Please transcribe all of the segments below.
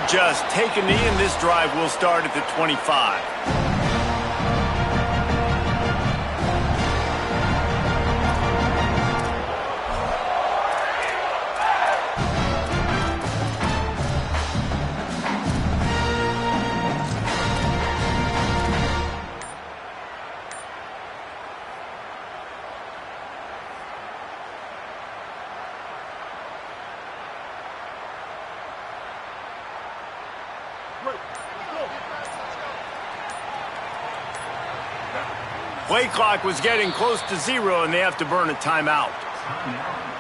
adjust, take a knee, and this drive will start at the 25. Play clock was getting close to 0, and they have to burn a timeout.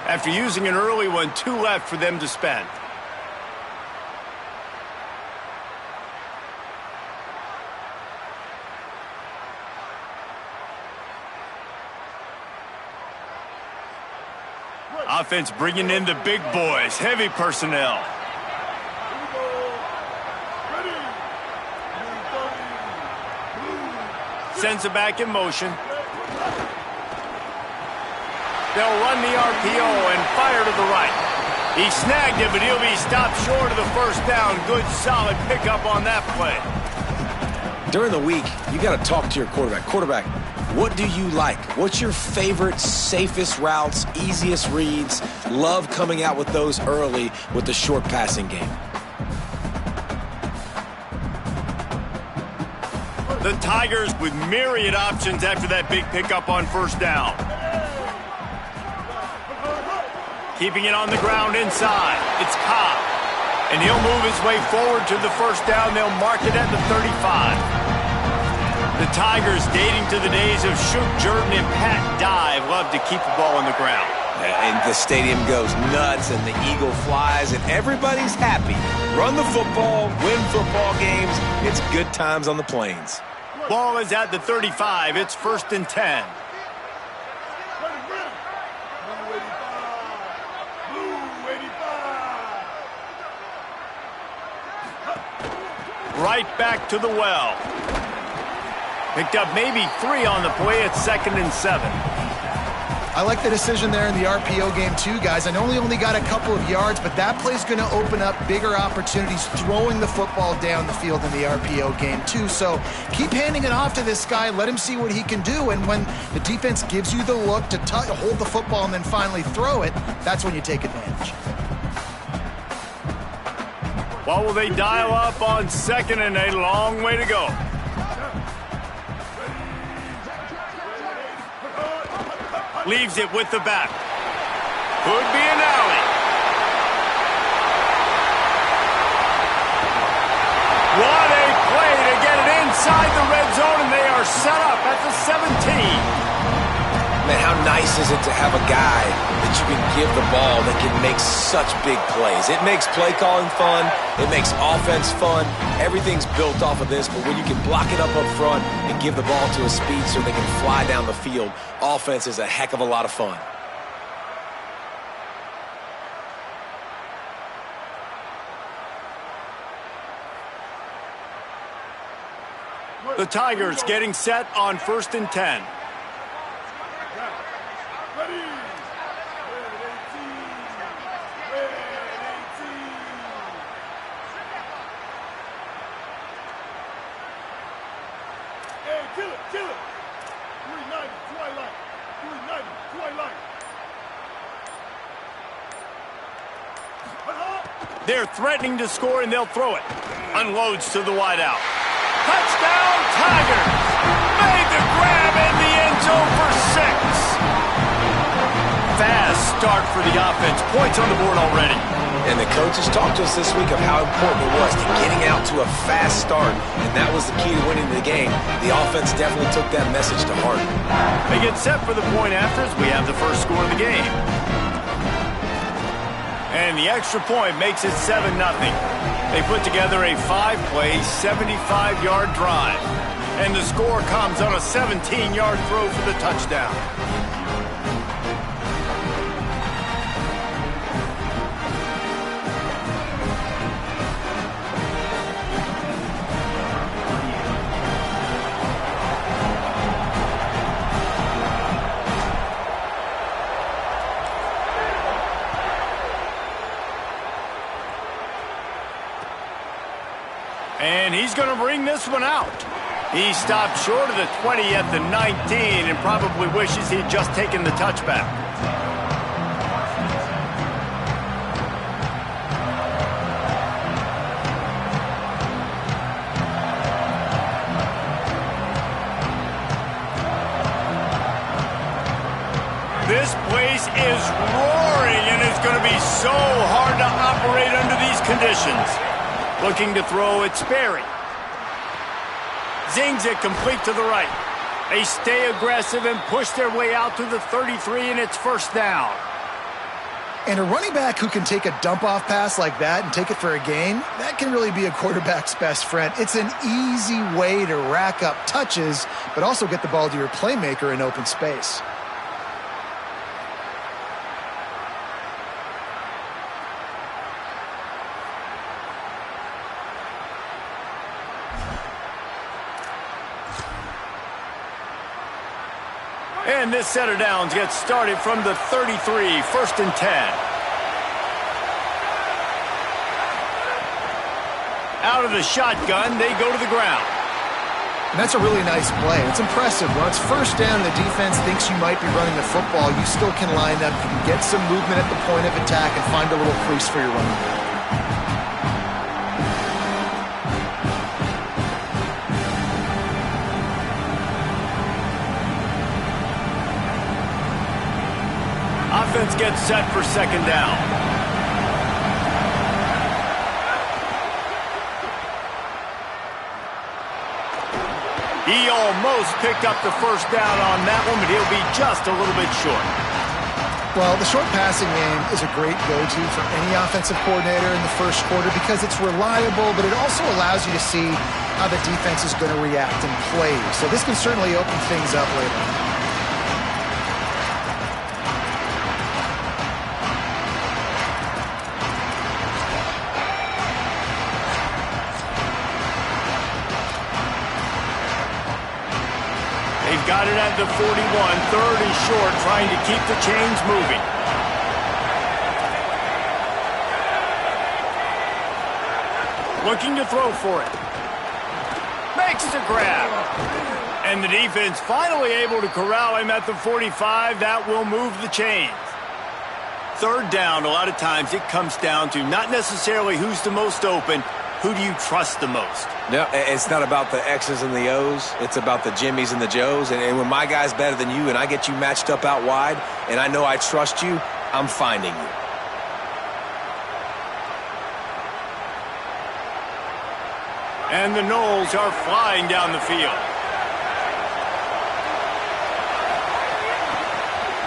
After using an early one, 2 left for them to spend. Offense bringing in the big boys, heavy personnel. Sends it back in motion. They'll run the RPO and fire to the right. He snagged it, but he'll be stopped short of the first down. Good, solid pickup on that play. During the week, you got to talk to your quarterback. Quarterback, what do you like? What's your favorite, safest routes, easiest reads? Love coming out with those early with the short passing game. The Tigers with myriad options after that big pickup on first down. Keeping it on the ground inside. It's Cobb. And he'll move his way forward to the first down. They'll mark it at the 35. The Tigers, dating to the days of Shook Jordan and Pat Dye, love to keep the ball on the ground. And the stadium goes nuts, and the eagle flies, and everybody's happy. Run the football, win football games. It's good times on the plains. Ball is at the 35. It's 1st and 10. Right back to the well. Picked up maybe 3 on the play at 2nd and 7. I like the decision there in the RPO game too, guys. I know he only got a couple of yards, but that play's going to open up bigger opportunities throwing the football down the field in the RPO game too. So keep handing it off to this guy. Let him see what he can do. And when the defense gives you the look to hold the football and then finally throw it, that's when you take advantage. What will they dial up on 2nd and a long way to go? Leaves it with the back. Could be an alley. What a play to get it inside the red zone, and they are set up at the 17. Man, how nice is it to have a guy that you can give the ball that can make such big plays? It makes play calling fun. It makes offense fun. Everything's built off of this, but when you can block it up front and give the ball to a speedster that can fly down the field, offense is a heck of a lot of fun. The Tigers getting set on 1st and 10. They're threatening to score, and they'll throw it. Unloads to the wideout. Touchdown, Tigers! Made the grab in the end zone for 6. Fast start for the offense. Points on the board already. And the coaches talked to us this week of how important it was to getting out to a fast start, and that was the key to winning the game. The offense definitely took that message to heart. They get set for the point after as we have the first score of the game. And the extra point makes it 7-0. They put together a 5-play, 75-yard drive. And the score comes on a 17-yard throw for the touchdown. bring this one out. He stopped short of the 20 at the 19 and probably wishes he'd just taken the touchback. This place is roaring, and it's going to be so hard to operate under these conditions. Looking to throw it, Sperry. Zings it complete to the right. They stay aggressive and push their way out to the 33, and it's first down. And a running back who can take a dump-off pass like that and take it for a gain, that can really be a quarterback's best friend. It's an easy way to rack up touches, but also get the ball to your playmaker in open space. And this set of downs gets started from the 33, first and 10. Out of the shotgun, they go to the ground. And that's a really nice play. It's impressive. When it's first down, the defense thinks you might be running the football. You still can line up. You can get some movement at the point of attack and find a little crease for your running back. Offense gets set for second down. He almost picked up the first down on that one, but he'll be just a little bit short. Well, the short passing game is a great go-to for any offensive coordinator in the first quarter because it's reliable, but it also allows you to see how the defense is going to react and play. So this can certainly open things up later. Got it at the 41, third and short, trying to keep the chains moving. Looking to throw for it. Makes the grab. And the defense finally able to corral him at the 45. That will move the chains. Third down, a lot of times it comes down to not necessarily who's the most open, who do you trust the most? No, it's not about the X's and the O's. It's about the Jimmys and the Joes. And when my guy's better than you and I get you matched up out wide and I know I trust you, I'm finding you. And the Knowles are flying down the field.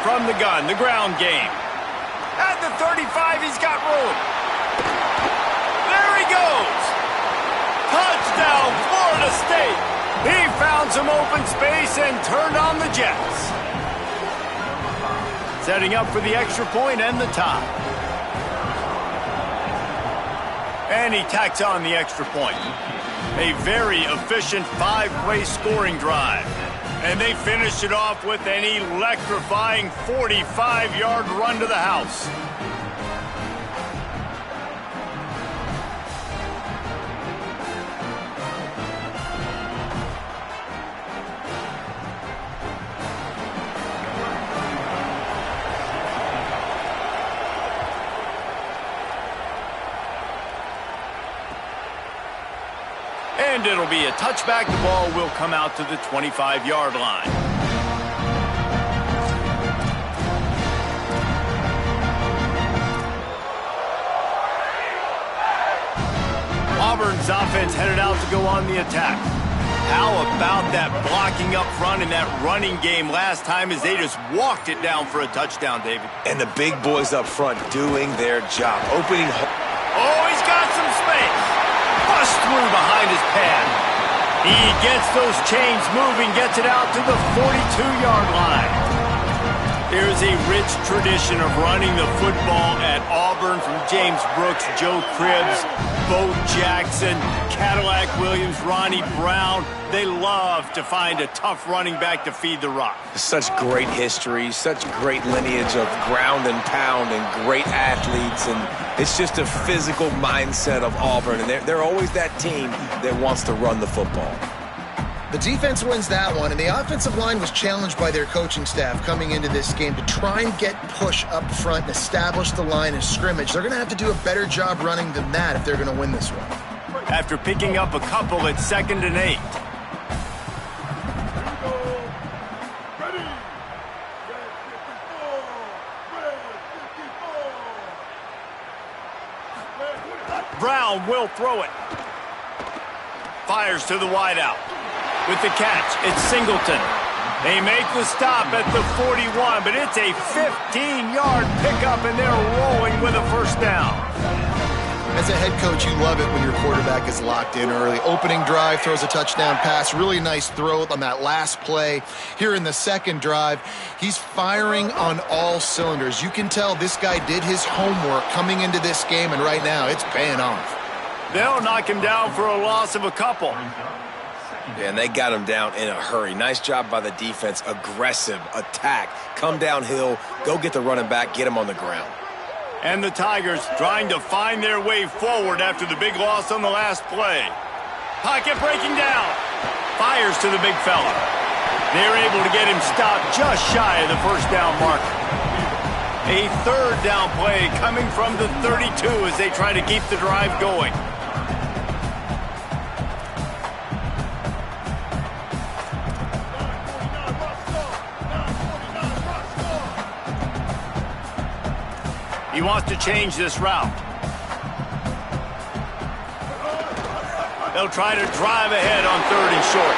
From the gun, the ground game. At the 35, he's got room. There he goes. Touchdown, Florida State. He found some open space and turned on the Jets. Setting up for the extra point and the tie. And he tacks on the extra point. A very efficient five-play scoring drive. And they finished it off with an electrifying 45-yard run to the house. And it'll be a touchback. The ball will come out to the 25-yard line. Auburn's offense headed out to go on the attack. How about that blocking up front and that running game last time as they just walked it down for a touchdown, David? And the big boys up front doing their job. Opening. Oh, he's got some space. Bust through behind his pad. He gets those chains moving, gets it out to the 42-yard line. There's a rich tradition of running the football at Auburn, from James Brooks, Joe Cribbs, Bo Jackson, Cadillac Williams, Ronnie Brown. They love to find a tough running back to feed the rock. Such great history, such great lineage of ground and pound and great athletes. And it's just a physical mindset of Auburn. And they're always that team that wants to run the football. The defense wins that one, and the offensive line was challenged by their coaching staff coming into this game to try and get push up front and establish the line of scrimmage. They're going to have to do a better job running than that if they're going to win this one. After picking up a couple at 2nd and 8. Brown will throw it. Fires to the wideout. With the catch, it's Singleton. They make the stop at the 41, but it's a 15-yard pickup, and they're rolling with a first down. As a head coach, you love it when your quarterback is locked in early. Opening drive, throws a touchdown pass. Really nice throw on that last play. Here in the second drive, he's firing on all cylinders. You can tell this guy did his homework coming into this game, and right now it's paying off. They'll knock him down for a loss of a couple. Yeah, and they got him down in a hurry. Nice job by the defense. Aggressive attack. Come downhill. Go get the running back. Get him on the ground. And the Tigers trying to find their way forward after the big loss on the last play. Pocket breaking down. Fires to the big fella. They're able to get him stopped just shy of the first down marker. A third down play coming from the 32 as they try to keep the drive going. He wants to change this route. They'll try to drive ahead on 3rd and short.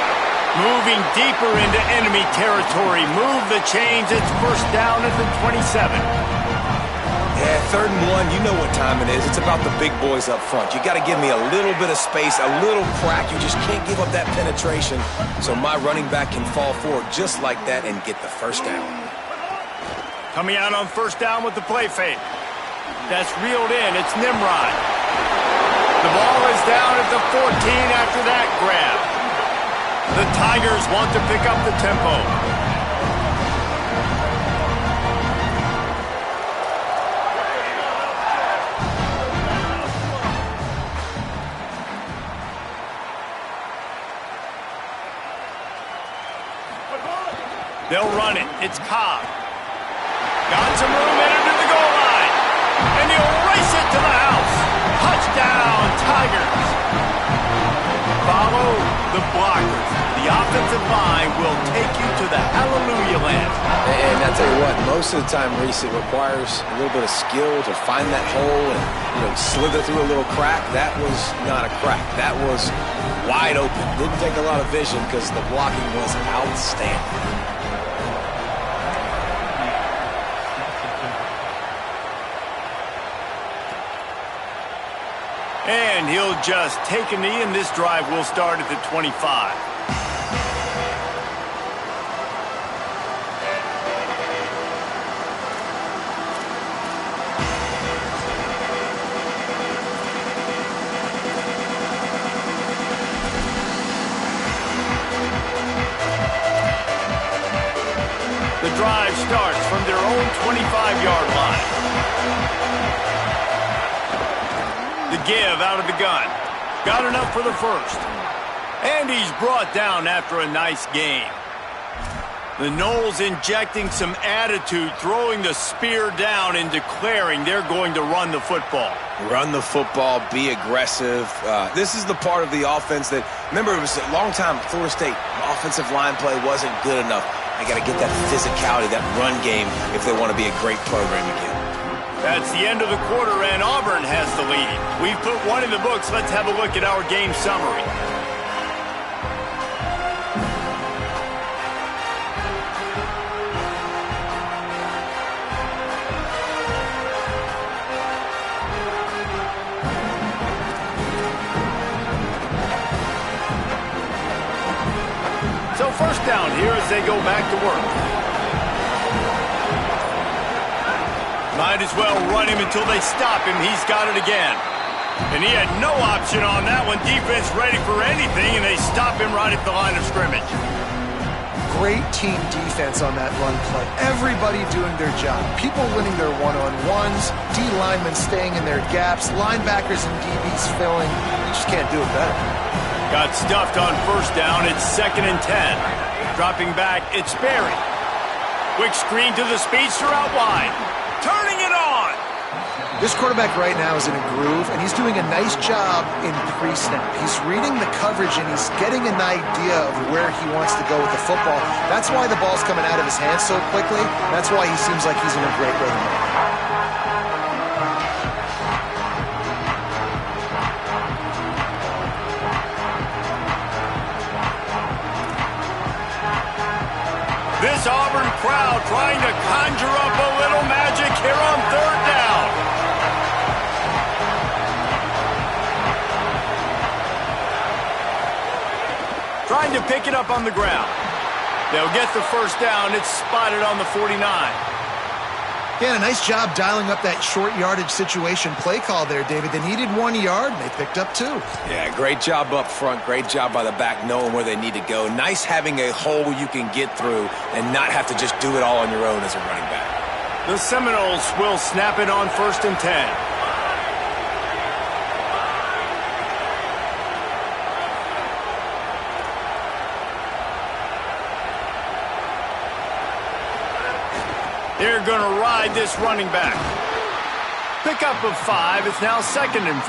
Moving deeper into enemy territory. Move the chains. It's first down at the 27. Yeah, 3rd and 1, you know what time it is. It's about the big boys up front. You got to give me a little bit of space, a little crack. You just can't give up that penetration. So my running back can fall forward just like that and get the first down. Coming out on first down with the play fake. That's reeled in. It's Nimrod. The ball is down at the 14 after that grab. The Tigers want to pick up the tempo. They'll run it. It's Cobb. Got some room in under the goal line. And he'll race it to the house. Touchdown, Tigers. Follow the blockers. The offensive line will take you to the hallelujah land. And I tell you what, most of the time, Reese, it requires a little bit of skill to find that hole and slither through a little crack. That was not a crack. That was wide open. Didn't take a lot of vision because the blocking was outstanding. And he'll just take a knee, and this drive will start at the 25. The drive starts from their own 25-yard line. The give out of the gun. Got enough for the first. And he's brought down after a nice game. The Noles injecting some attitude, throwing the spear down and declaring they're going to run the football. Run the football, be aggressive. This is the part of the offense that, remember, it was a long time at Florida State. Offensive line play wasn't good enough. They got to get that physicality, that run game, if they want to be a great program again. That's the end of the quarter, and Auburn has the lead. We've put one in the books. Let's have a look at our game summary. So first down here as they go back to work. Might as well run him until they stop him. He's got it again. And he had no option on that one. Defense ready for anything, and they stop him right at the line of scrimmage. Great team defense on that run play. Everybody doing their job. People winning their one-on-ones, D linemen staying in their gaps, linebackers and DBs filling. You just can't do it better. Got stuffed on first down. It's 2nd and 10. Dropping back, it's Berry. Quick screen to the speedster out wide. Turning it on. This quarterback right now is in a groove, and he's doing a nice job in pre-snap. He's reading the coverage, and he's getting an idea of where he wants to go with the football. That's why the ball's coming out of his hands so quickly. That's why he seems like he's in a great rhythm. This Auburn crowd trying to conjure up a little magic here on 3rd down. Trying to pick it up on the ground. They'll get the first down. It's spotted on the 49. Yeah, a nice job dialing up that short yardage situation play call there, David. They needed 1 yard, and they picked up 2. Yeah, great job up front. Great job by the back knowing where they need to go. Nice having a hole you can get through and not have to just do it all on your own as a running back. The Seminoles will snap it on 1st and 10. They're going to ride this running back. Pickup of 5. It's now 2nd and 5.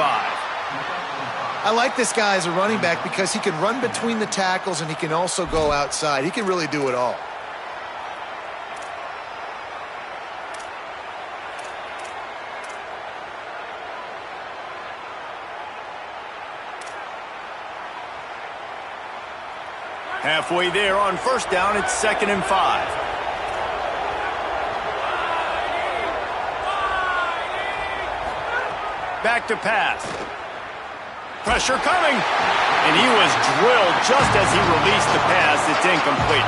I like this guy as a running back because he can run between the tackles and he can also go outside. He can really do it all. Halfway there on first down, it's 2nd and 5. Back to pass. Pressure coming. And he was drilled just as he released the pass. It's incomplete.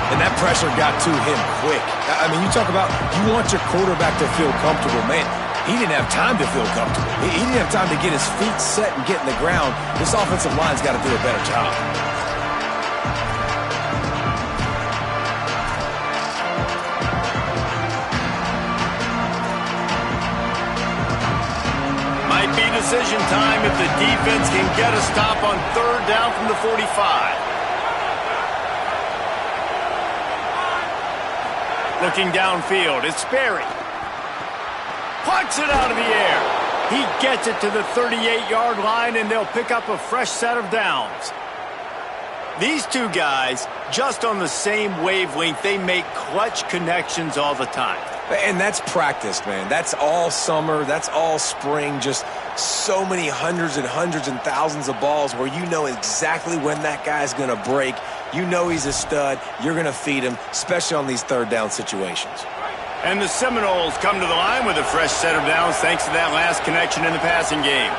And that pressure got to him quick. I mean, you talk about you want your quarterback to feel comfortable. Man, he didn't have time to feel comfortable. He didn't have time to get his feet set and get in the ground. This offensive line's got to do a better job. Might be decision time if the defense can get a stop on 3rd down from the 45. Looking downfield, it's Berry. Pucks it out of the air. He gets it to the 38-yard line, and they'll pick up a fresh set of downs. These two guys, just on the same wavelength, they make clutch connections all the time. And that's practice, man. That's all summer. That's all spring. Just so many hundreds and thousands of balls where you know exactly when that guy's going to break. You know he's a stud. You're going to feed him, especially on these 3rd down situations. And the Seminoles come to the line with a fresh set of downs thanks to that last connection in the passing game.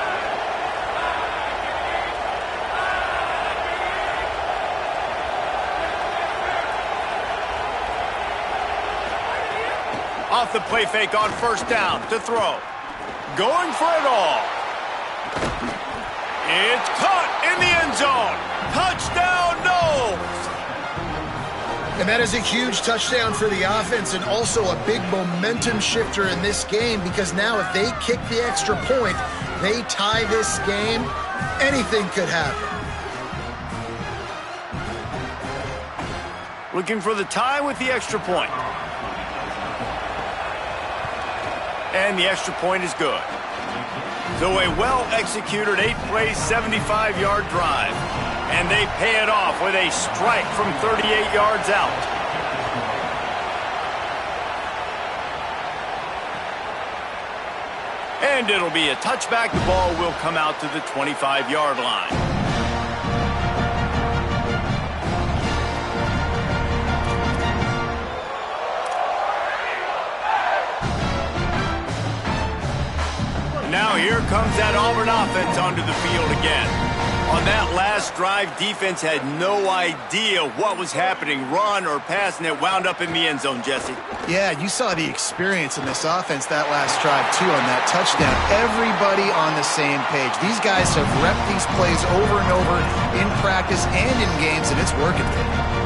Off the play fake on first down to throw. Going for it all. It's caught in the end zone. Touchdown, Noles. And that is a huge touchdown for the offense and also a big momentum shifter in this game because now if they kick the extra point, they tie this game, anything could happen. Looking for the tie with the extra point. And the extra point is good. So a well-executed 8-play, 75-yard drive. And they pay it off with a strike from 38 yards out. And it'll be a touchback. The ball will come out to the 25-yard line. Now here comes that Auburn offense onto the field again. On that last drive, defense had no idea what was happening, run or pass, and it wound up in the end zone, Jesse. Yeah, you saw the experience in this offense that last drive, too, on that touchdown. Everybody on the same page. These guys have repped these plays over and over in practice and in games, and it's working.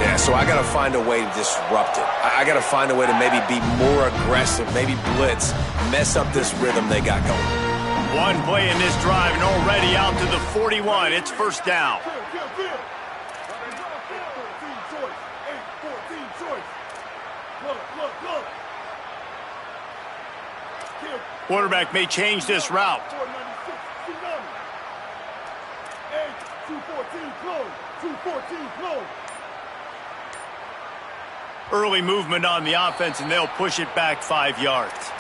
Yeah, so I got to find a way to disrupt it. I got to find a way to maybe be more aggressive, maybe blitz, mess up this rhythm they got going. One play in this drive and already out to the 41. It's first down. Quarterback may change this route. Early movement on the offense, and they'll push it back 5 yards.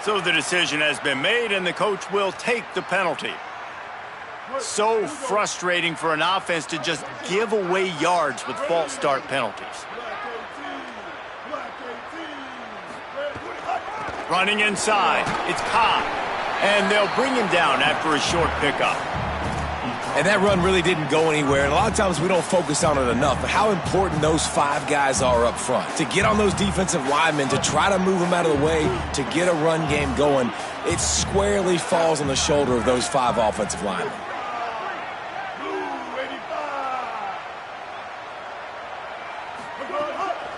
So the decision has been made, and the coach will take the penalty. So frustrating for an offense to just give away yards with false start penalties. Running inside, it's Cobb, and they'll bring him down after a short pickup. And that run really didn't go anywhere. And a lot of times we don't focus on it enough, but how important those 5 guys are up front. To get on those defensive linemen, to try to move them out of the way, to get a run game going, it squarely falls on the shoulder of those 5 offensive linemen.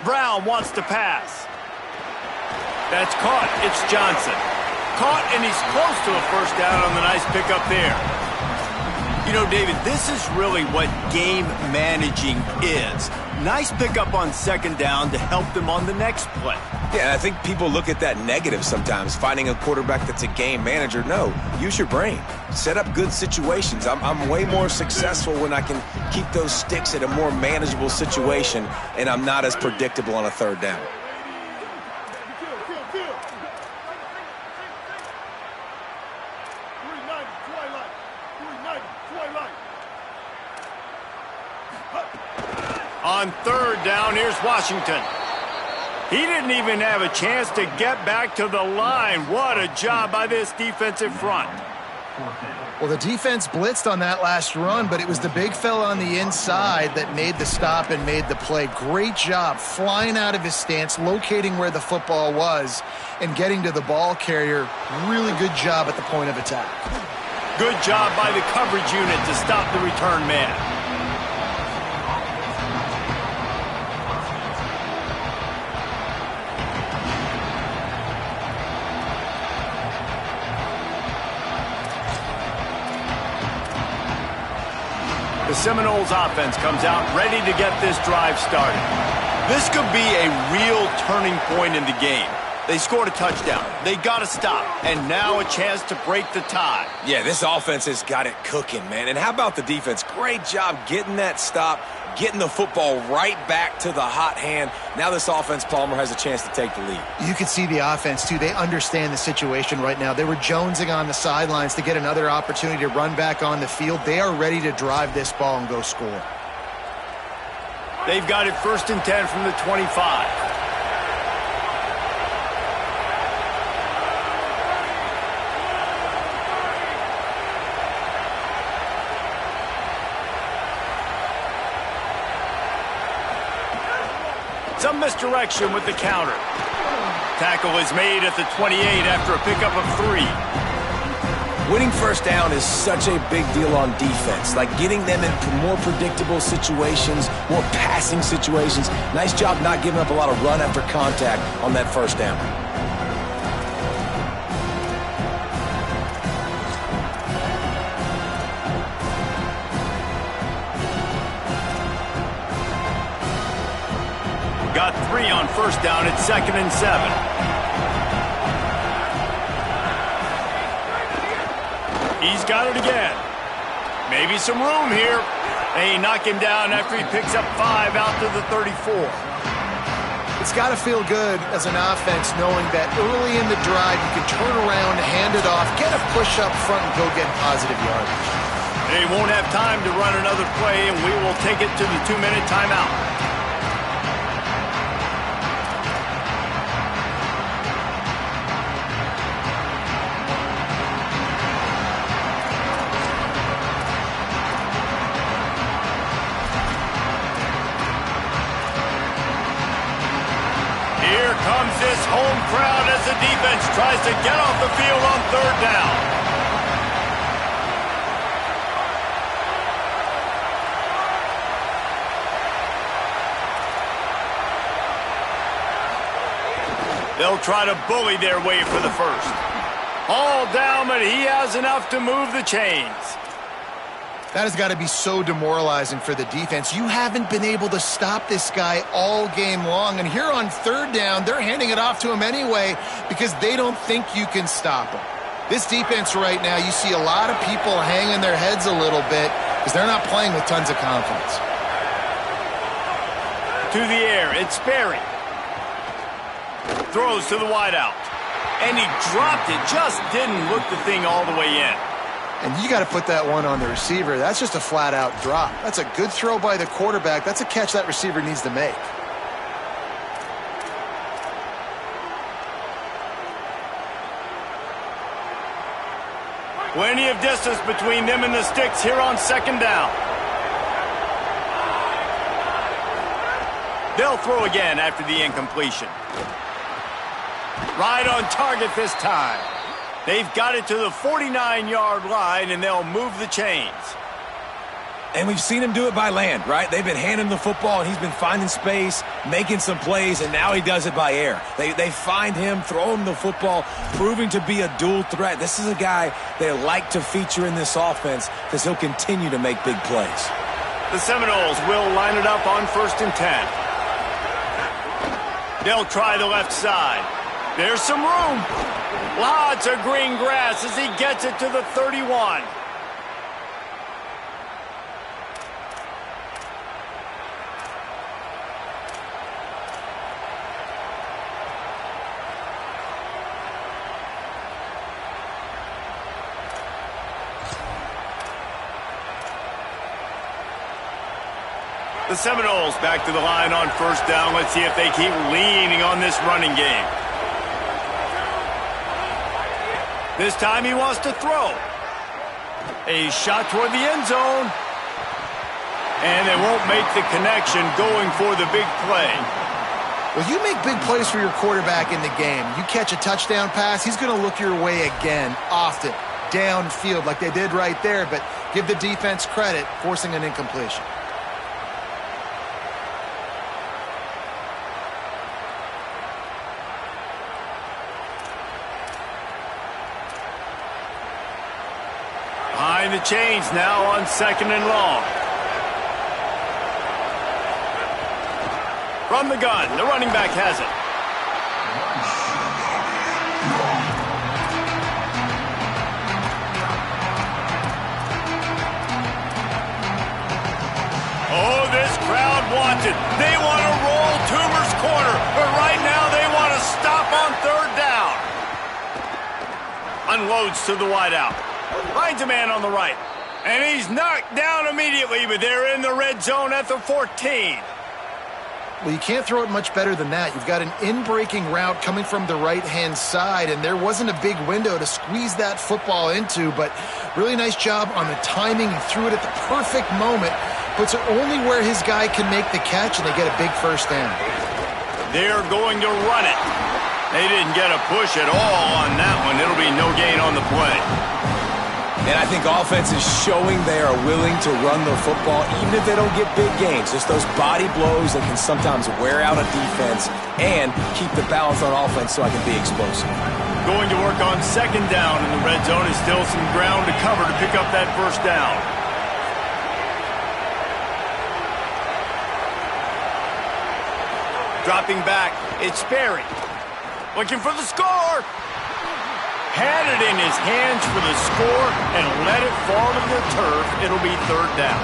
Brown wants to pass. That's caught. It's Johnson. Caught, and he's close to a first down on the nice pickup there. You know, David, this is really what game managing is. Nice pickup on second down to help them on the next play. Yeah, I think people look at that negative sometimes, finding a quarterback that's a game manager. No, use your brain. Set up good situations. I'm way more successful when I can keep those sticks at a more manageable situation, and I'm not as predictable on a third down. On third down, here's Washington. He didn't even have a chance to get back to the line. What a job by this defensive front. Well, the defense blitzed on that last run, but it was the big fella on the inside that made the stop and made the play. Great job flying out of his stance, locating where the football was, and getting to the ball carrier. Really good job at the point of attack. Good job by the coverage unit to stop the return man. The Seminoles offense comes out ready to get this drive started. This could be a real turning point in the game. They scored a touchdown. They got to stop. And now a chance to break the tie. Yeah, this offense has got it cooking, man. And how about the defense? Great job getting that stop, getting the football right back to the hot hand. Now this offense, Palmer, has a chance to take the lead. You can see the offense, too. They understand the situation right now. They were jonesing on the sidelines to get another opportunity to run back on the field. They are ready to drive this ball and go score. They've got it 1st and 10 from the 25. Some misdirection with the counter. Tackle is made at the 28 after a pickup of 3. Winning first down is such a big deal on defense, like getting them into more predictable situations, more passing situations. Nice job not giving up a lot of run after contact on that first down. Got 3 on first down at 2nd and 7. He's got it again. Maybe some room here. They knock him down after he picks up 5 out to the 34. It's got to feel good as an offense knowing that early in the drive you can turn around, hand it off, get a push up front, and go get positive yardage. They won't have time to run another play, and we will take it to the 2-minute timeout. Here comes this home crowd as the defense tries to get off the field on third down. They'll try to bully their way for the first. All down, but he has enough to move the chains. That has got to be so demoralizing for the defense. You haven't been able to stop this guy all game long. And here on third down, they're handing it off to him anyway because they don't think you can stop him. This defense right now, you see a lot of people hanging their heads a little bit because they're not playing with tons of confidence. To the air, it's Sperry. Throws to the wideout. And he dropped it, just didn't look the thing all the way in. And you got to put that one on the receiver. That's just a flat-out drop. That's a good throw by the quarterback. That's a catch that receiver needs to make. Plenty of distance between them and the sticks here on second down. They'll throw again after the incompletion. Right on target this time. They've got it to the 49-yard line, and they'll move the chains. And we've seen him do it by land, right? They've been handing him the football, and he's been finding space, making some plays, and now he does it by air. They find him, throw him the football, proving to be a dual threat. This is a guy they like to feature in this offense because he'll continue to make big plays. The Seminoles will line it up on 1st and 10. They'll try the left side. There's some room. Lots of green grass as he gets it to the 31. The Seminoles back to the line on 1st down. Let's see if they keep leaning on this running game. This time he wants to throw. A shot toward the end zone. And they won't make the connection going for the big play. Well, you make big plays for your quarterback in the game. You catch a touchdown pass, he's going to look your way again, often, downfield like they did right there. But give the defense credit, forcing an incompletion. Behind the chains now on 2nd and long. From the gun, the running back has it. Oh, this crowd wants it. They want to roll Toomer's corner, but right now they want to stop on 3rd down. Unloads to the wideout. Finds a man on the right. And he's knocked down immediately, but they're in the red zone at the 14. Well, you can't throw it much better than that. You've got an in-breaking route coming from the right-hand side, and there wasn't a big window to squeeze that football into, but really nice job on the timing. He threw it at the perfect moment, puts it only where his guy can make the catch, and they get a big 1st down. They're going to run it. They didn't get a push at all on that one. It'll be no gain on the play. And I think offense is showing they are willing to run the football even if they don't get big gains. Just those body blows that can sometimes wear out a defense and keep the balance on offense so I can be explosive. Going to work on 2nd down in the red zone is still some ground to cover to pick up that 1st down. Dropping back, it's Sperry. Looking for the score. Had it in his hands for the score and let it fall to the turf. It'll be 3rd down.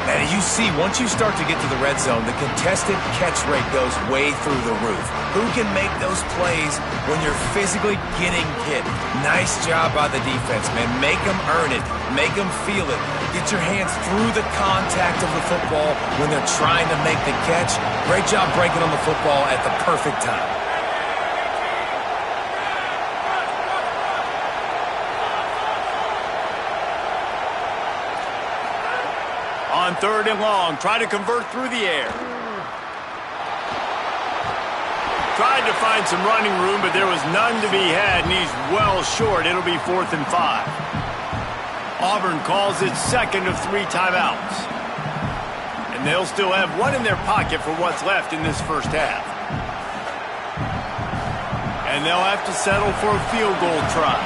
And you see, once you start to get to the red zone, the contested catch rate goes way through the roof. Who can make those plays when you're physically getting hit? Nice job by the defense, man. Make them earn it. Make them feel it. Get your hands through the contact of the football when they're trying to make the catch. Great job breaking on the football at the perfect time. On 3rd and long, try to convert through the air. tried to find some running room, but there was none to be had, and he's well short. It'll be 4th and 5. Auburn calls its second of 3 timeouts. And they'll still have one in their pocket for what's left in this first half. And they'll have to settle for a field goal try.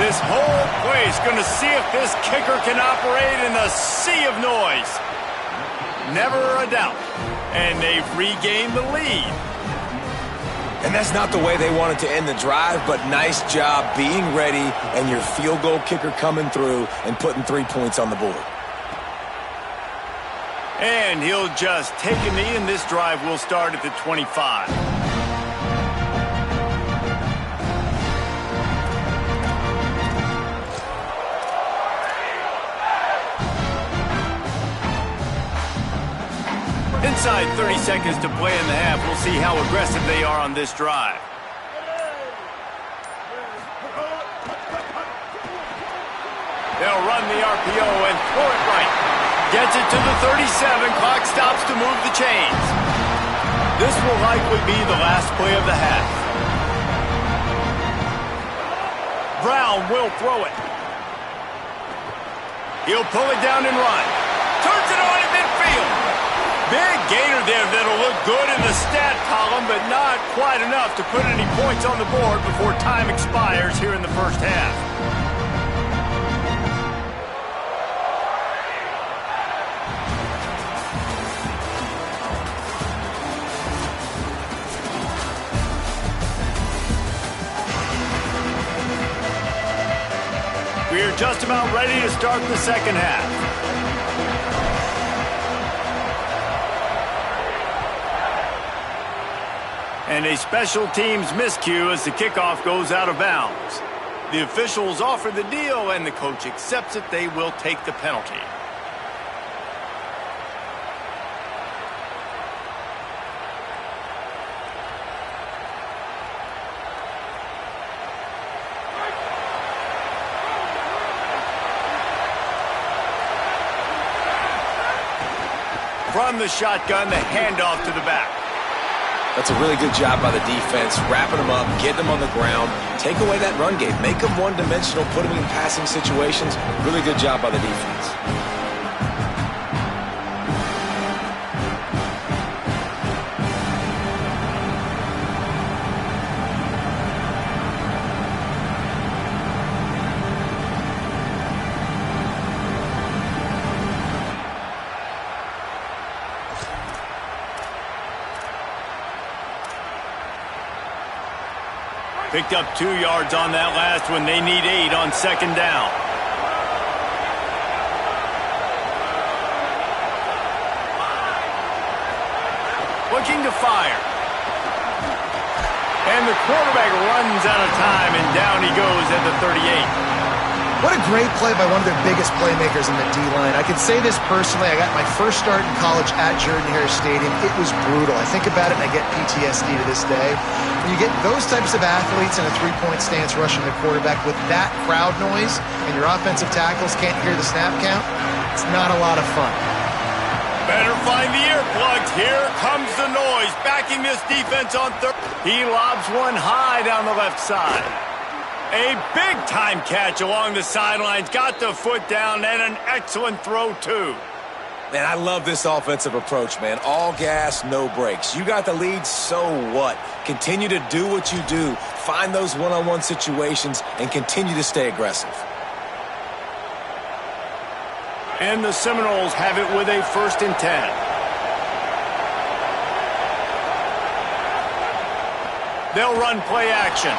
This whole place going to see if this kicker can operate in the sea of noise. Never a doubt. And they've regained the lead. And that's not the way they wanted to end the drive, but nice job being ready and your field goal kicker coming through and putting 3 points on the board. And he'll just take a knee, and this drive will start at the 25. Inside 30 seconds to play in the half. We'll see how aggressive they are on this drive. They'll run the RPO and throw it right. Gets it to the 37. Clock stops to move the chains. This will likely be the last play of the half. Brown will throw it. He'll pull it down and run. Turns it on at midfield. Big gainer there that'll look good in the stat column, but not quite enough to put any points on the board before time expires here in the first half. We are just about ready to start the second half. And a special teams miscue as the kickoff goes out of bounds. The officials offer the deal, and the coach accepts it. They will take the penalty. From the shotgun, the handoff to the back. That's a really good job by the defense, wrapping them up, getting them on the ground, take away that run game, make them one-dimensional, put them in passing situations. Really good job by the defense. Picked up 2 yards on that last one. They need 8 on second down. Looking to fire. And the quarterback runs out of time, and down he goes at the 38. What a great play by one of their biggest playmakers in the D-line. I can say this personally. I got my first start in college at Jordan-Hare Stadium. It was brutal. I think about it, and I get PTSD to this day. When you get those types of athletes in a three-point stance rushing the quarterback with that crowd noise, and your offensive tackles can't hear the snap count, it's not a lot of fun. Better find the earplugs. Here comes the noise. Backing this defense on third. He lobs one high down the left side. A big-time catch along the sidelines. Got the foot down, and an excellent throw, too. Man, I love this offensive approach, man. All gas, no brakes. You got the lead, so what? Continue to do what you do. Find those one-on-one situations and continue to stay aggressive. And the Seminoles have it with a 1st and 10. They'll run play action.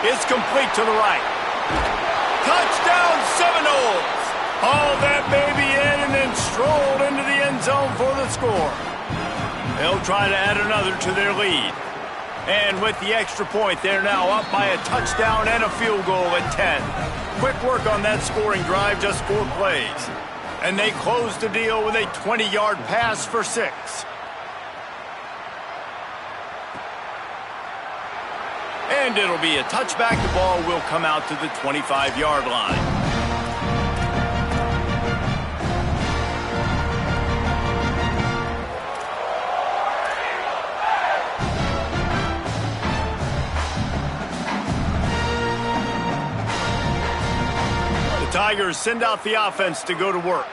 It's complete to the right. Touchdown, Seminoles! Hauled that baby in and then strolled into the end zone for the score. They'll try to add another to their lead. And with the extra point, they're now up by a touchdown and a field goal at 10. Quick work on that scoring drive, just 4 plays. And they close the deal with a 20-yard pass for 6. And it'll be a touchback. The ball will come out to the 25-yard line. Tigers send out the offense to go to work.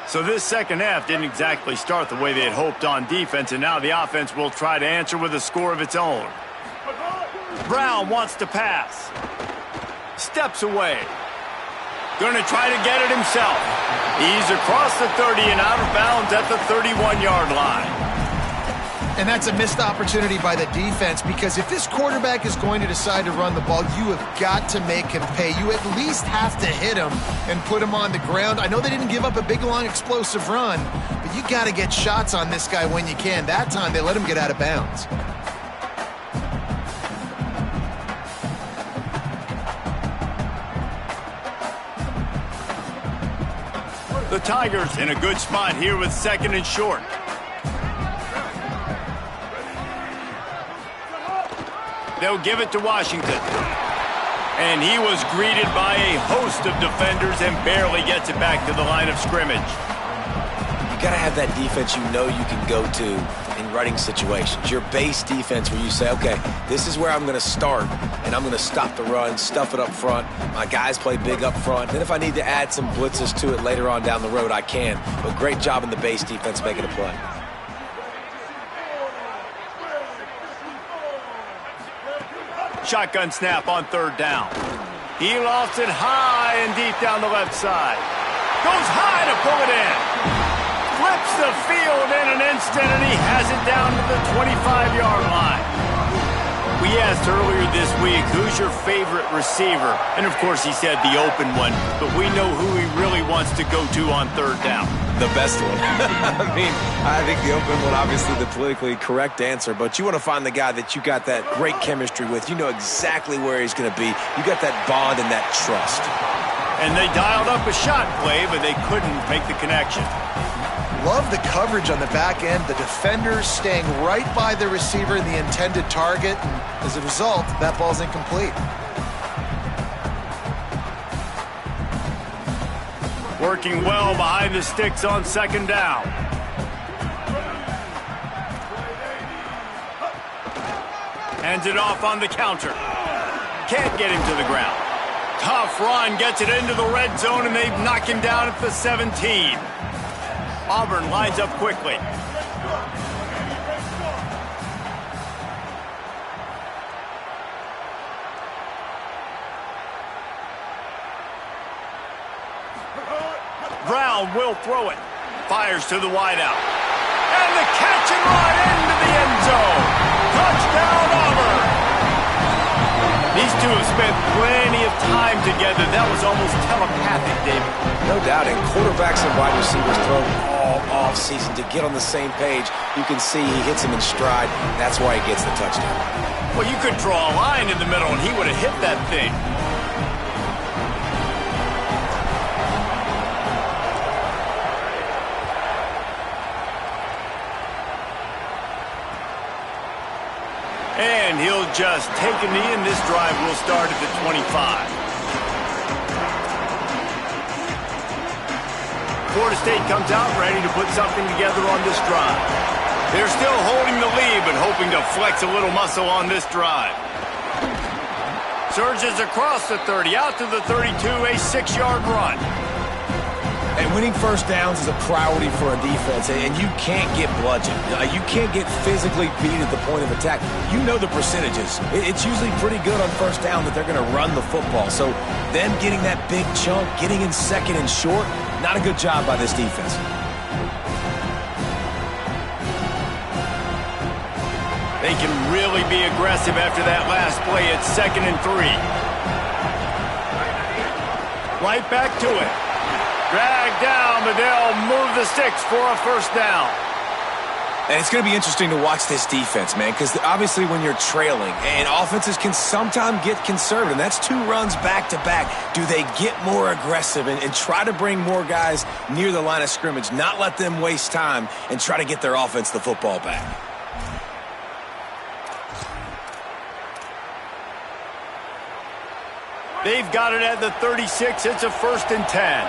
So this second half didn't exactly start the way they had hoped on defense, and now the offense will try to answer with a score of its own. Brown wants to pass. Steps away. Going to try to get it himself. He's across the 30 and out of bounds at the 31-yard line. And that's a missed opportunity by the defense, because if this quarterback is going to decide to run the ball, you have got to make him pay. You at least have to hit him and put him on the ground. I know they didn't give up a big, long, explosive run, but you got to get shots on this guy when you can. That time, they let him get out of bounds. The Tigers in a good spot here with second and short. They'll give it to Washington. And he was greeted by a host of defenders and barely gets it back to the line of scrimmage. You got to have that defense you know you can go to in running situations. Your base defense where you say, okay, this is where I'm going to start, and I'm going to stop the run, stuff it up front. My guys play big up front. Then if I need to add some blitzes to it later on down the road, I can. But great job in the base defense making a play. Shotgun snap on third down. He lofts it high and deep down the left side. Goes high to pull it in. Flips the field in an instant, and he has it down to the 25-yard line. We asked earlier this week, who's your favorite receiver? And, of course, he said the open one, but we know who he really wants to go to on third down. The best one. I think the open one, obviously the politically correct answer, but you want to find the guy that you got that great chemistry with. You know exactly where he's going to be. You got that bond and that trust. And they dialed up a shot play, but they couldn't make the connection. Love the coverage on the back end. The defenders staying right by the receiver in the intended target. And as a result, that ball's incomplete. Working well behind the sticks on second down. Hands it off on the counter. Can't get him to the ground. Tough run, gets it into the red zone, and they knock him down at the 17. Auburn lines up quickly. Brown will throw it. Fires to the wideout. And the catch and run into the end zone. Touchdown, Auburn. These two have spent plenty of time together. That was almost telepathic, David. No doubt, and quarterbacks and wide receivers throw all off-season to get on the same page. You can see he hits him in stride. That's why he gets the touchdown. Well, you could draw a line in the middle, and he would have hit that thing. And he'll just take a knee, and this drive will start at the 25. Florida State comes out ready to put something together on this drive. They're still holding the lead, but hoping to flex a little muscle on this drive. Surges across the 30, out to the 32, a 6-yard run. And winning first downs is a priority for a defense, and you can't get bludgeoned. You can't get physically beat at the point of attack. You know the percentages. It's usually pretty good on first down that they're going to run the football. So them getting that big chunk, getting in second and short, not a good job by this defense. They can really be aggressive after that last play. It's 2nd and 3. Right back to it. Dragged down, but they'll move the sticks for a first down. And it's going to be interesting to watch this defense, man, because obviously when you're trailing, and offenses can sometimes get conservative, and that's 2 runs back-to-back. Do they get more aggressive and try to bring more guys near the line of scrimmage, not let them waste time, and try to get their offense the football back? They've got it at the 36. It's a 1st and 10.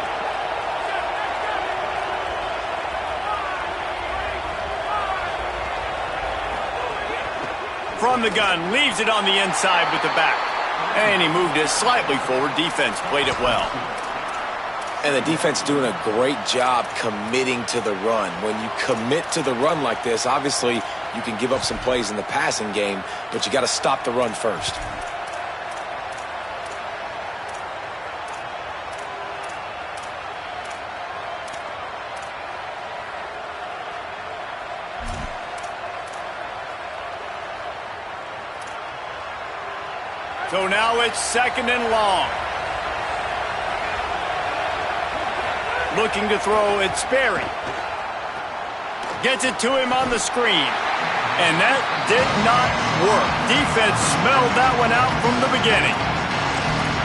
From the gun, leaves it on the inside with the back. And he moved it slightly forward. Defense played it well. And the defense doing a great job committing to the run. When you commit to the run like this, obviously you can give up some plays in the passing game, but you got to stop the run first. So now it's 2nd and long. Looking to throw, it's Sperry. Gets it to him on the screen. And that did not work. Defense smelled that one out from the beginning.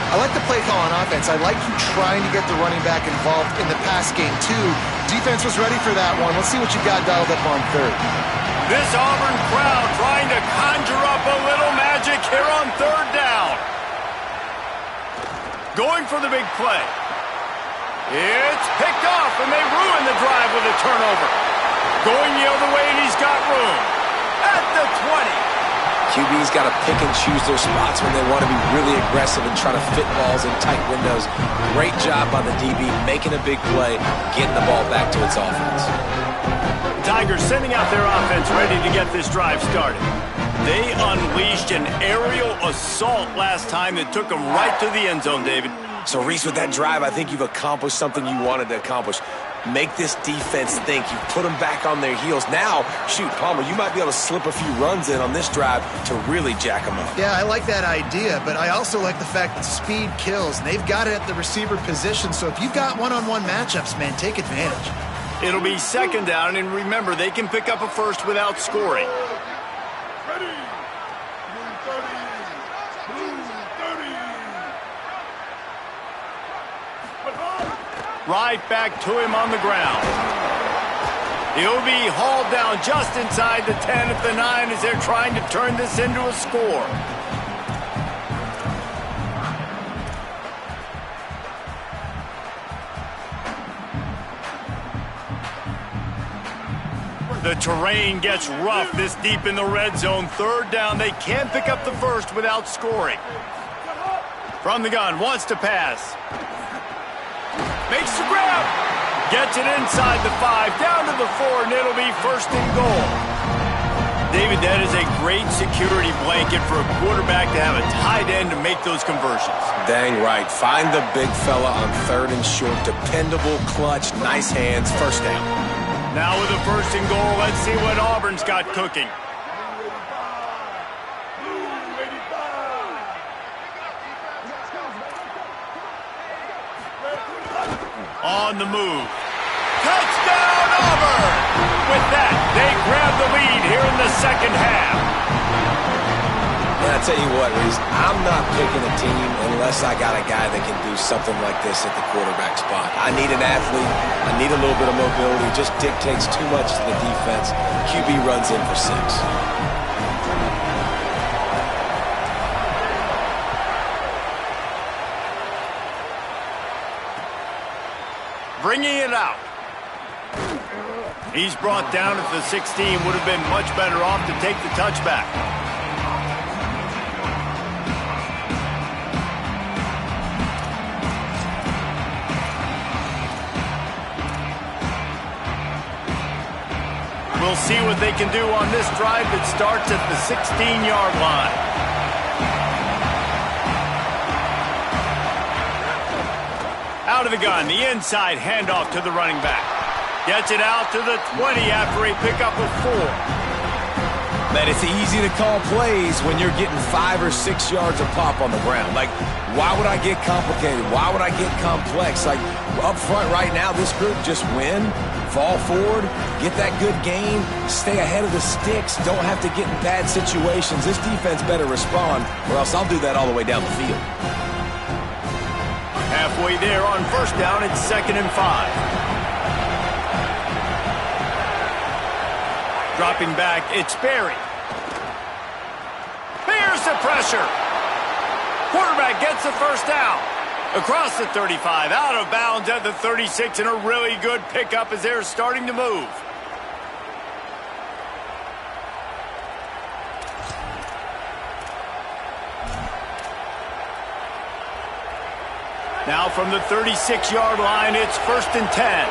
I like the play call on offense. I like you trying to get the running back involved in the pass game, too. Defense was ready for that one. Let's see what you got dialed up on 3rd. This Auburn crowd trying to conjure up a little magic here on 3rd down. Going for the big play. It's picked off, and they ruin the drive with a turnover. Going the other way, and he's got room. At the 20. QB's got to pick and choose their spots when they want to be really aggressive and try to fit balls in tight windows. Great job by the DB making a big play, getting the ball back to its offense. Tigers sending out their offense ready to get this drive started. They unleashed an aerial assault last time that took them right to the end zone, David. So, Reese, with that drive, I think you've accomplished something you wanted to accomplish. Make this defense think. You put them back on their heels. Now, shoot, Palmer, you might be able to slip a few runs in on this drive to really jack them up. Yeah, I like that idea, but I also like the fact that speed kills, and they've got it at the receiver position. So if you've got one-on-one matchups, man, take advantage. It'll be 2nd down, and remember, they can pick up a first without scoring. Right back to him on the ground. He'll be hauled down just inside the 10 at the 9 as they're trying to turn this into a score. The terrain gets rough this deep in the red zone. 3rd down, they can't pick up the first without scoring. From the gun, wants to pass. Makes the grab. Gets it inside the 5, down to the 4, and it'll be 1st and goal. David, that is a great security blanket for a quarterback to have a tight end to make those conversions. Dang right. Find the big fella on 3rd and short. Dependable, clutch, nice hands, 1st down. Now with a 1st and goal, let's see what Auburn's got cooking. On the move. Touchdown, Auburn! With that, they grab the lead here in the 2nd half. And I tell you what, Reese, I'm not picking a team unless I got a guy that can do something like this at the quarterback spot. I need an athlete. I need a little bit of mobility. It just dictates too much to the defense. QB runs in for 6. Bringing it out. He's brought down at the 16. Would have been much better off to take the touchback. We'll see what they can do on this drive that starts at the 16-yard line. Out of the gun, the inside handoff to the running back. Gets it out to the 20 after a pickup of 4. Man, it's easy to call plays when you're getting 5 or 6 yards of pop on the ground. Like, why would I get complicated? Why would I get complex? Like, up front right now, this group just win, fall forward, get that good gain, stay ahead of the sticks, don't have to get in bad situations. This defense better respond, or else I'll do that all the way down the field. Halfway there on 1st down, it's 2nd and 5. Dropping back, it's Sperry. Here's the pressure. Quarterback gets the 1st down. Across the 35, out of bounds at the 36, and a really good pickup as they're starting to move. Now from the 36-yard line, it's 1st and 10.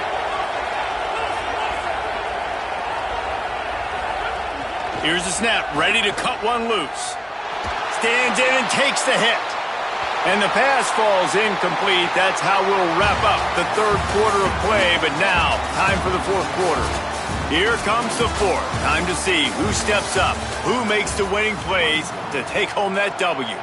Here's the snap, ready to cut one loose. Stands in and takes the hit. And the pass falls incomplete. That's how we'll wrap up the third quarter of play. But now, time for the fourth quarter. Here comes the fourth. Time to see who steps up, who makes the winning plays to take home that W.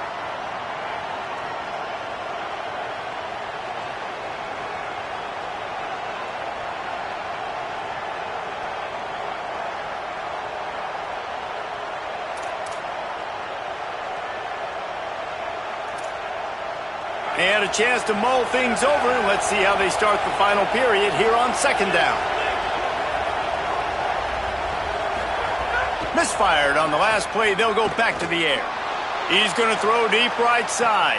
And a chance to mull things over. Let's see how they start the final period here on 2nd down. Misfired on the last play. They'll go back to the air. He's going to throw deep right side.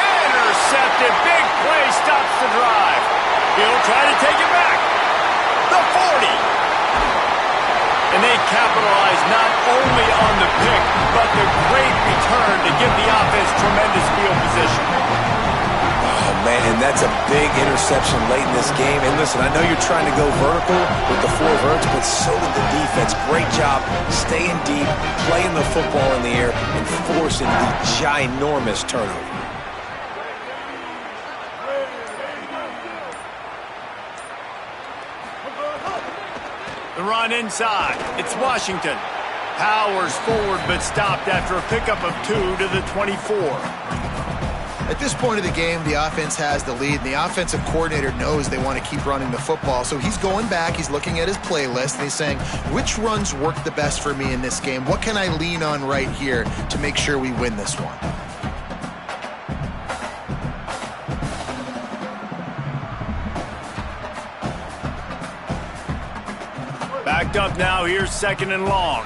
Intercepted. Big play stops the drive. He'll try to take it back. The 40. And they capitalize not only on the pick, but the great return to give the offense tremendous field position. Oh, man, that's a big interception late in this game. And listen, I know you're trying to go vertical with the 4 verts, but so did the defense. Great job staying deep, playing the football in the air, and forcing the ginormous turnover. The run inside. It's Washington. Powers forward, but stopped after a pickup of 2 to the 24. At this point of the game, the offense has the lead, and the offensive coordinator knows they want to keep running the football. So he's going back, he's looking at his playlist, and he's saying, which runs work the best for me in this game? What can I lean on right here to make sure we win this one? Backed up now, here's 2nd and long.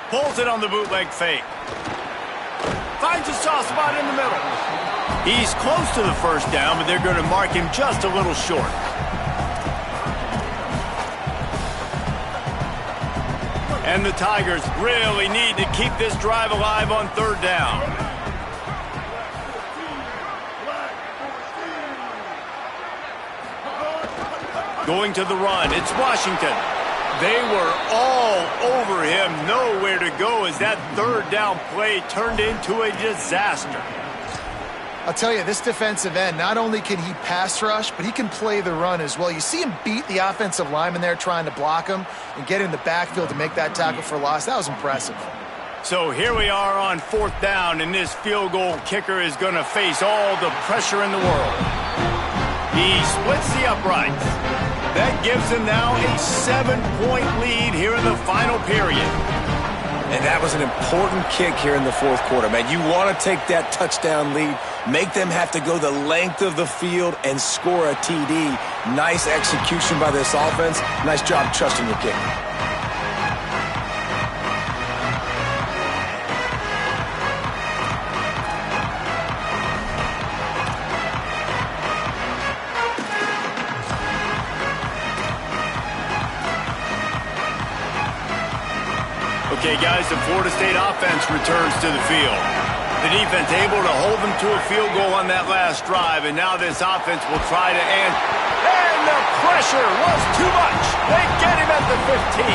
Pulls it on the bootleg fake. Finds a soft spot in the middle. He's close to the 1st down, but they're going to mark him just a little short. And the Tigers really need to keep this drive alive on 3rd down. Going to the run, it's Washington. They were all over him, nowhere to go as that 3rd down play turned into a disaster. I'll tell you, this defensive end, not only can he pass rush, but he can play the run as well. You see him beat the offensive lineman there trying to block him and get in the backfield to make that tackle for loss. That was impressive. So here we are on 4th down, and this field goal kicker is going to face all the pressure in the world. He splits the uprights. That gives him now a 7-point lead here in the final period. And that was an important kick here in the 4th quarter, man. You want to take that touchdown lead, make them have to go the length of the field and score a TD. Nice execution by this offense. Nice job trusting your kicker. Okay, guys, the Florida State offense returns to the field. The defense able to hold them to a field goal on that last drive, and now this offense will try to end. And the pressure was too much. They get him at the 15.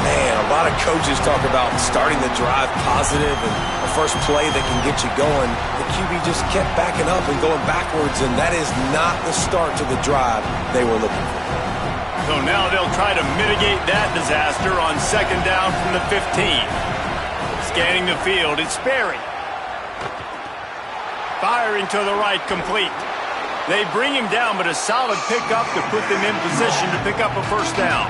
Man, a lot of coaches talk about starting the drive positive and the first play that can get you going. The QB just kept backing up and going backwards, and that is not the start to the drive they were looking for. So now they'll try to mitigate that disaster on 2nd down from the 15. Scanning the field, it's Sperry. Firing to the right, complete. They bring him down, but a solid pickup to put them in position to pick up a 1st down.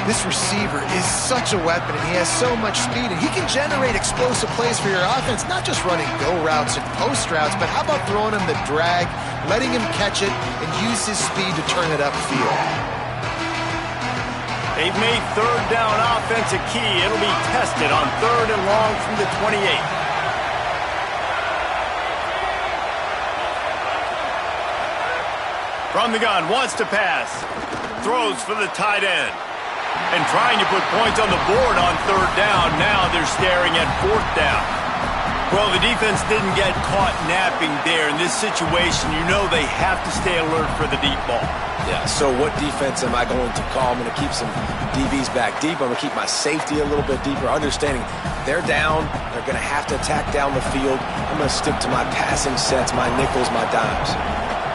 This receiver is such a weapon, and he has so much speed, and he can generate explosive plays for your offense, not just running go routes and post routes, but how about throwing him the drag, letting him catch it, and use his speed to turn it upfield. They've made 3rd down offense a key. It'll be tested on 3rd and long from the 28. From the gun, wants to pass. Throws for the tight end. And trying to put points on the board on third down. Now they're staring at fourth down. Well, the defense didn't get caught napping there. In this situation, you know they have to stay alert for the deep ball. Yeah, so what defense am I going to call? I'm going to keep some DBs back deep. I'm going to keep my safety a little bit deeper, understanding they're down. They're going to have to attack down the field. I'm going to stick to my passing sets, my nickels, my dimes.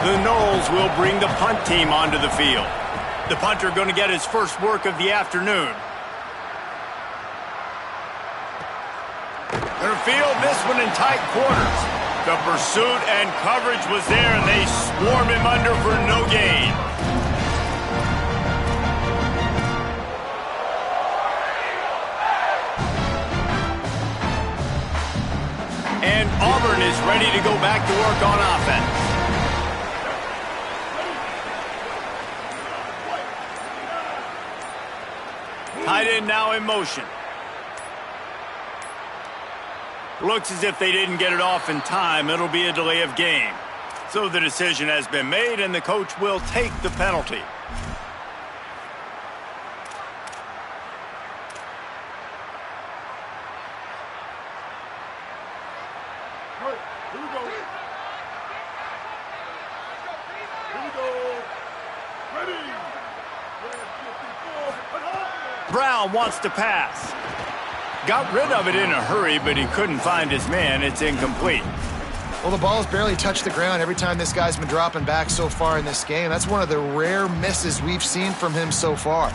The Noles will bring the punt team onto the field. The punter going to get his first work of the afternoon. Going to field this one in tight quarters. The pursuit and coverage was there, and they swarm him under for no gain. And Auburn is ready to go back to work on offense. Tight end now in motion. Looks as if they didn't get it off in time. It'll be a delay of game. So the decision has been made, and the coach will take the penalty. Brown wants to pass. Got rid of it in a hurry, but he couldn't find his man. It's incomplete. Well, the ball's barely touched the ground every time this guy's been dropping back so far in this game. That's one of the rare misses we've seen from him so far.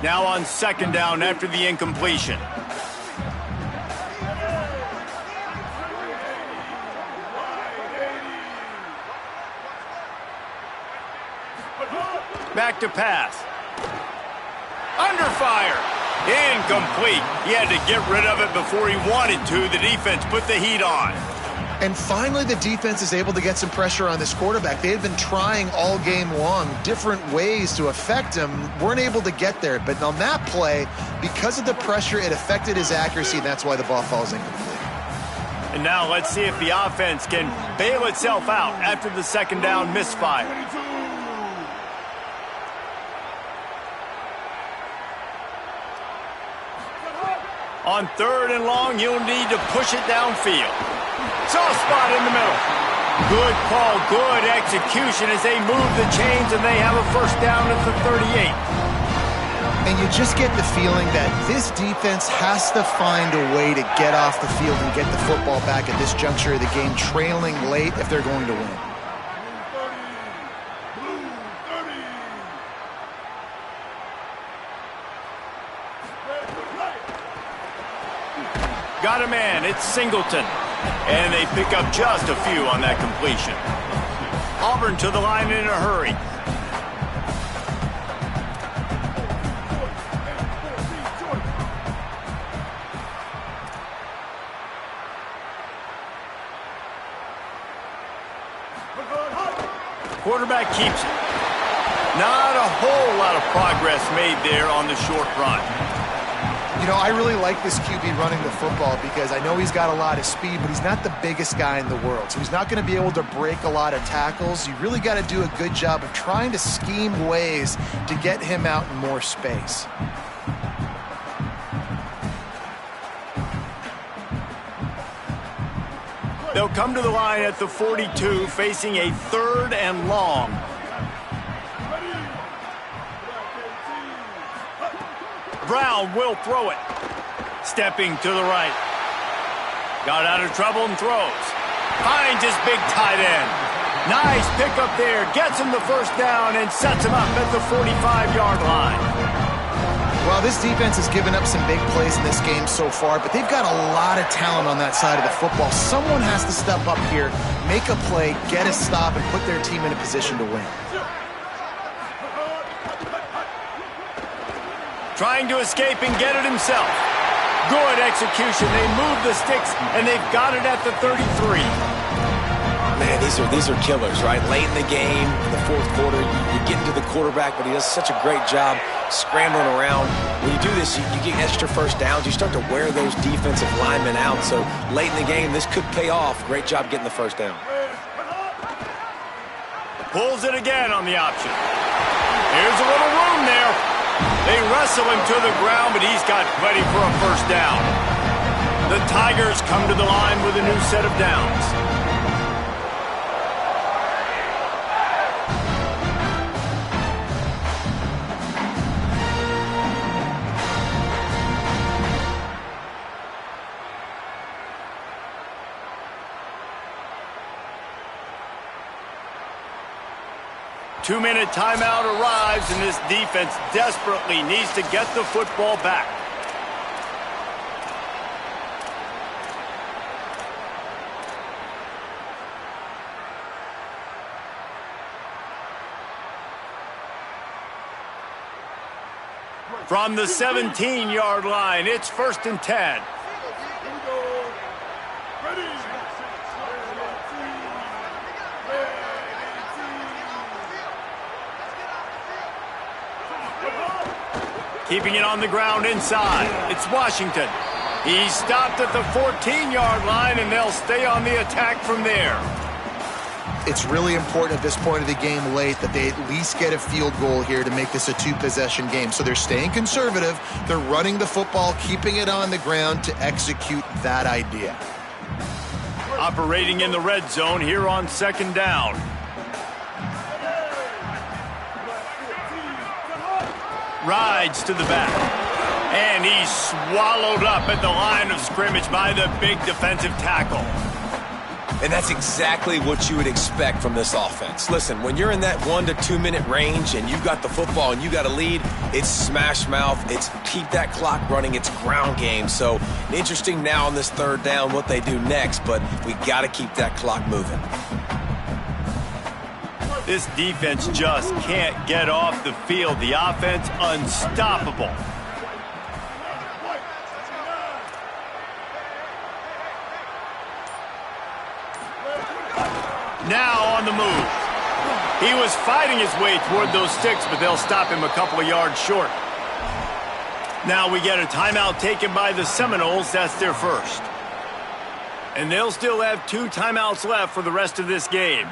Now on second down after the incompletion. Back to pass. Under fire. Incomplete. He had to get rid of it before he wanted to. The defense put the heat on. And finally, the defense is able to get some pressure on this quarterback. They had been trying all game long different ways to affect him. Weren't able to get there. But on that play, because of the pressure, it affected his accuracy, and that's why the ball falls incomplete. And now let's see if the offense can bail itself out after the second down misfire. On third and long, you'll need to push it downfield. Soft spot in the middle. Good call, good execution as they move the chains, and they have a first down at the 38. And you just get the feeling that this defense has to find a way to get off the field and get the football back at this juncture of the game, trailing late if they're going to win. Got a man, it's Singleton. And they pick up just a few on that completion. Auburn to the line in a hurry. Quarterback keeps it. Not a whole lot of progress made there on the short run. You know, I really like this QB running the football because I know he's got a lot of speed, but he's not the biggest guy in the world. So he's not going to be able to break a lot of tackles. You really got to do a good job of trying to scheme ways to get him out in more space. They'll come to the line at the 42, facing a third and long. Brown will throw it. Stepping to the right. Got out of trouble and throws. Finds his big tight end. Nice pickup there. Gets him the first down and sets him up at the 45-yard line. Well, this defense has given up some big plays in this game so far, but they've got a lot of talent on that side of the football. Someone has to step up here, make a play, get a stop, and put their team in a position to win. Trying to escape and get it himself. Good execution. They move the sticks, and they've got it at the 33. Man, these are killers, right? Late in the game, in the fourth quarter, you get into the quarterback, but he does such a great job scrambling around. When you do this, you get extra first downs. You start to wear those defensive linemen out. So late in the game, this could pay off. Great job getting the first down. Pulls it again on the option. Here's a little room there. They wrestle him to the ground, but he's got plenty for a first down. The Tigers come to the line with a new set of downs. Two-minute timeout arrives, and this defense desperately needs to get the football back. From the 17-yard line, it's 1st and 10. Keeping it on the ground inside. It's Washington. He's stopped at the 14-yard line, and they'll stay on the attack from there. It's really important at this point of the game late that they at least get a field goal here to make this a two-possession game. So they're staying conservative. They're running the football, keeping it on the ground to execute that idea. Operating in the red zone here on 2nd down. Rides to the back. And he's swallowed up at the line of scrimmage by the big defensive tackle. And that's exactly what you would expect from this offense. Listen, when you're in that 1 to 2 minute range and you've got the football and you got a lead, it's smash mouth, it's keep that clock running, it's ground game. So interesting now on this 3rd down what they do next, but we got to keep that clock moving. This defense just can't get off the field. The offense unstoppable. Now on the move. He was fighting his way toward those sticks, but they'll stop him a couple of yards short. Now we get a timeout taken by the Seminoles. That's their first. And they'll still have 2 timeouts left for the rest of this game.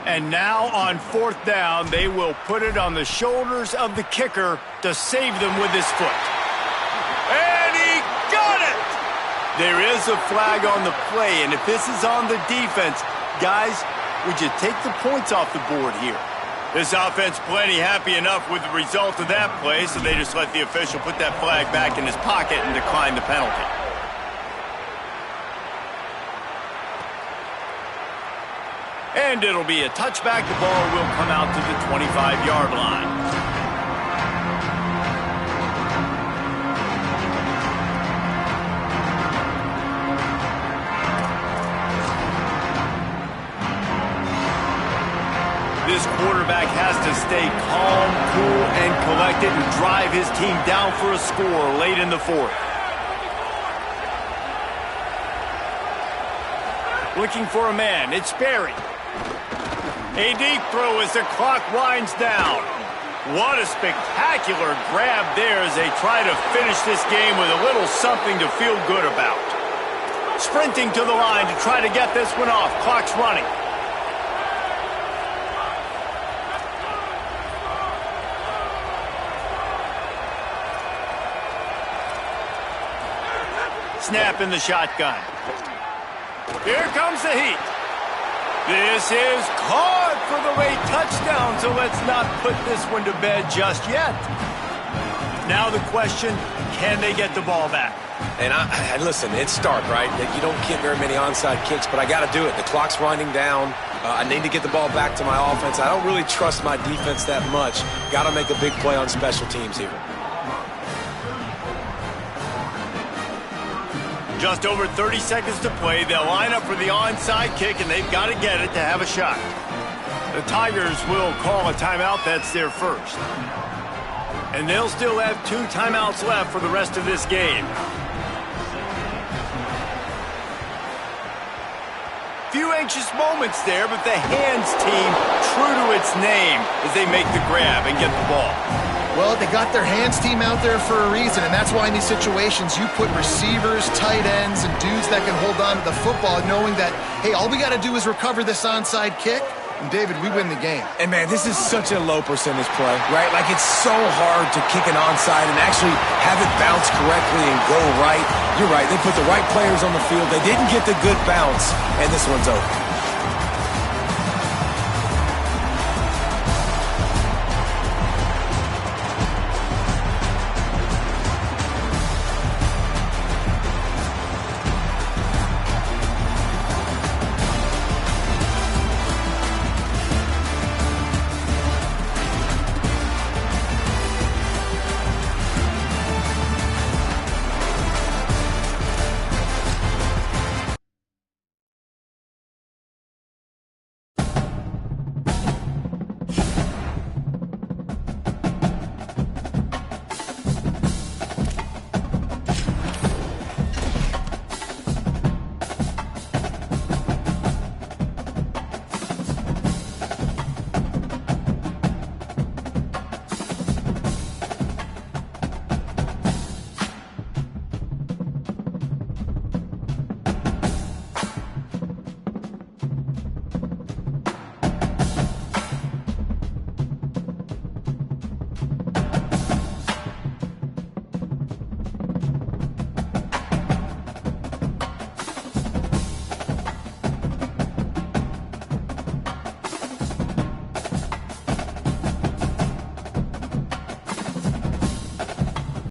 And now on 4th down, they will put it on the shoulders of the kicker to save them with his foot. And he got it! There is a flag on the play, and if this is on the defense, guys, would you take the points off the board here? This offense plenty happy enough with the result of that play, so they just let the official put that flag back in his pocket and decline the penalty. And it'll be a touchback. The ball will come out to the 25-yard line. This quarterback has to stay calm, cool, and collected and drive his team down for a score late in the 4th. Looking for a man. It's Berry. A deep throw as the clock winds down. What a spectacular grab there as they try to finish this game with a little something to feel good about. Sprinting to the line to try to get this one off. Clock's running. Snap in the shotgun. Here comes the heat. This is caught for the late touchdown, so let's not put this one to bed just yet. Now the question, can they get the ball back? And listen, it's stark, right? You don't get very many onside kicks, but I got to do it. The clock's winding down. I need to get the ball back to my offense. I don't really trust my defense that much. Got to make a big play on special teams here. Just over 30 seconds to play. They'll line up for the onside kick, and they've got to get it to have a shot. The Tigers will call a timeout. That's their first. And they'll still have 2 timeouts left for the rest of this game. Few anxious moments there, but the hands team, true to its name, as they make the grab and get the ball. Well, they got their hands team out there for a reason, and that's why in these situations you put receivers, tight ends, and dudes that can hold on to the football, knowing that, hey, all we got to do is recover this onside kick, and David, we win the game. And, man, this is such a low percentage play, right? Like, it's so hard to kick an onside and actually have it bounce correctly and go right. You're right. They put the right players on the field. They didn't get the good bounce, and this one's over.